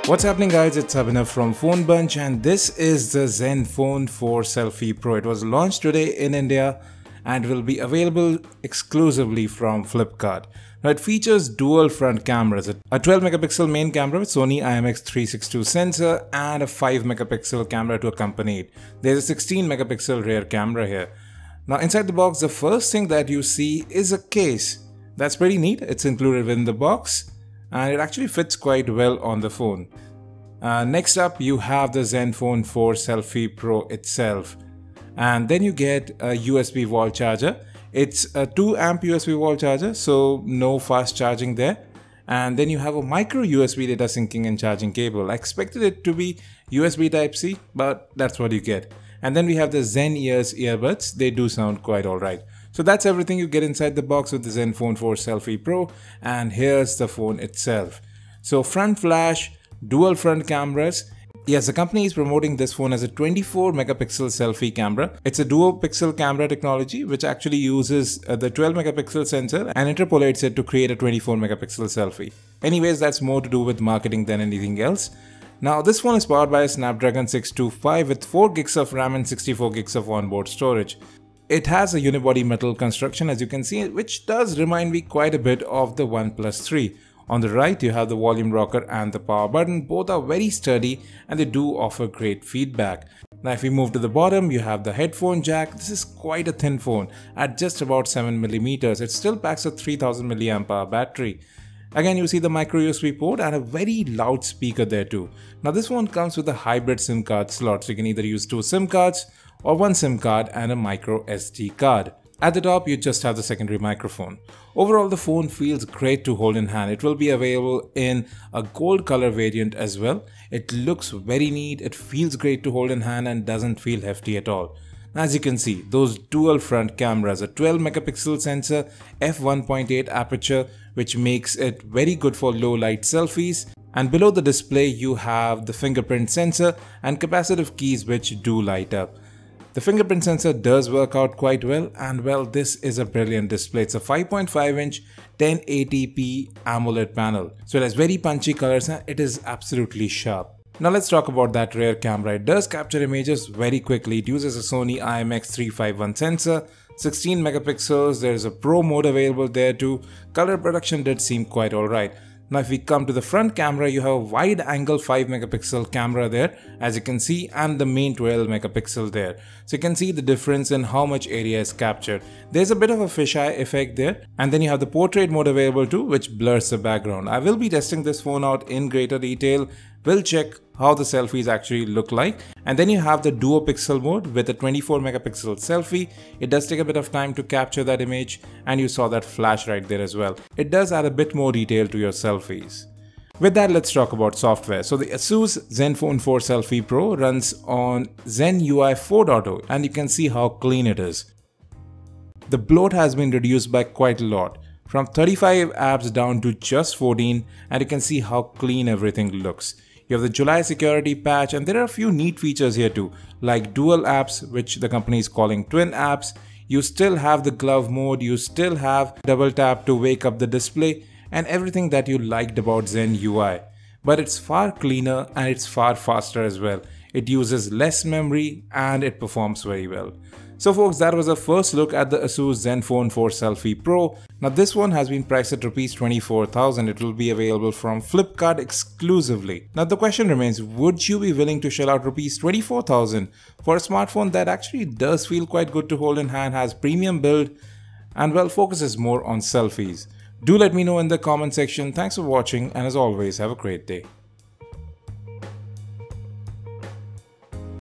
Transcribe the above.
What's happening guys, it's Abhinav from PhoneBunch and this is the Zenfone 4 Selfie Pro. It was launched today in India and will be available exclusively from Flipkart. Now it features dual front cameras, a 12 megapixel main camera with Sony IMX362 sensor and a 5 megapixel camera to accompany it. There's a 16 megapixel rear camera here. Now inside the box, the first thing that you see is a case. That's pretty neat. It's included within the box and it actually fits quite well on the phone. Next up you have the Zenfone 4 Selfie Pro itself, and then you get a USB wall charger. It's a 2 amp USB wall charger, so no fast charging there. And then you have a micro USB data syncing and charging cable. I expected it to be USB Type-C, but that's what you get. And then we have the Zen Ears earbuds. They do sound quite alright. So that's everything you get inside the box with the Zenfone 4 Selfie Pro, and here's the phone itself. So front flash, dual front cameras. Yes, the company is promoting this phone as a 24 megapixel selfie camera. It's a dual pixel camera technology which actually uses the 12 megapixel sensor and interpolates it to create a 24 megapixel selfie. Anyways, that's more to do with marketing than anything else. Now this phone is powered by a Snapdragon 625 with 4 gigs of RAM and 64 gigs of onboard storage. It has a unibody metal construction, as you can see, which does remind me quite a bit of the OnePlus 3. On the right you have the volume rocker and the power button. Both are very sturdy and they do offer great feedback. Now if we move to the bottom, you have the headphone jack. This is quite a thin phone at just about 7mm. It still packs a 3000 mAh battery. Again, you see the micro USB port and a very loud speaker there too. Now this one comes with a hybrid SIM card slot, so you can either use 2 SIM cards or 1 SIM card and a micro SD card. At the top, you just have the secondary microphone. Overall, the phone feels great to hold in hand. It will be available in a gold color variant as well. It looks very neat, it feels great to hold in hand and doesn't feel hefty at all. As you can see, those dual front cameras, a 12 megapixel sensor, f1.8 aperture, which makes it very good for low light selfies. And below the display, you have the fingerprint sensor and capacitive keys which do light up. The fingerprint sensor does work out quite well, and well, this is a brilliant display. It's a 5.5 inch 1080p AMOLED panel. So it has very punchy colors and it is absolutely sharp. Now let's talk about that rear camera. It does capture images very quickly. It uses a Sony IMX351 sensor, 16 megapixels. There's a Pro mode available there too. Color production did seem quite alright. Now if we come to the front camera, you have a wide angle 5 megapixel camera there, as you can see, and the main 12 megapixel there. So you can see the difference in how much area is captured. There's a bit of a fisheye effect there, and then you have the portrait mode available too, which blurs the background. I will be testing this phone out in greater detail. We'll check how the selfies actually look like. And then you have the duo pixel mode with a 24 megapixel selfie. It does take a bit of time to capture that image, and you saw that flash right there as well. It does add a bit more detail to your selfies. With that, let's talk about software. So the Asus Zenfone 4 Selfie Pro runs on Zen UI 4.0 and you can see how clean it is. The bloat has been reduced by quite a lot, from 35 apps down to just 14, and you can see how clean everything looks. You have the July security patch, and there are a few neat features here too, like dual apps, which the company is calling twin apps. You still have the glove mode, you still have double tap to wake up the display, and everything that you liked about Zen UI. But it's far cleaner and it's far faster as well. It uses less memory and it performs very well. So folks, that was a first look at the Asus Zenfone 4 Selfie Pro. Now this one has been priced at Rs 24,000. It will be available from Flipkart exclusively. Now the question remains, would you be willing to shell out Rs 24,000 for a smartphone that actually does feel quite good to hold in hand, has premium build, and well, focuses more on selfies? Do let me know in the comment section. Thanks for watching, and as always, have a great day.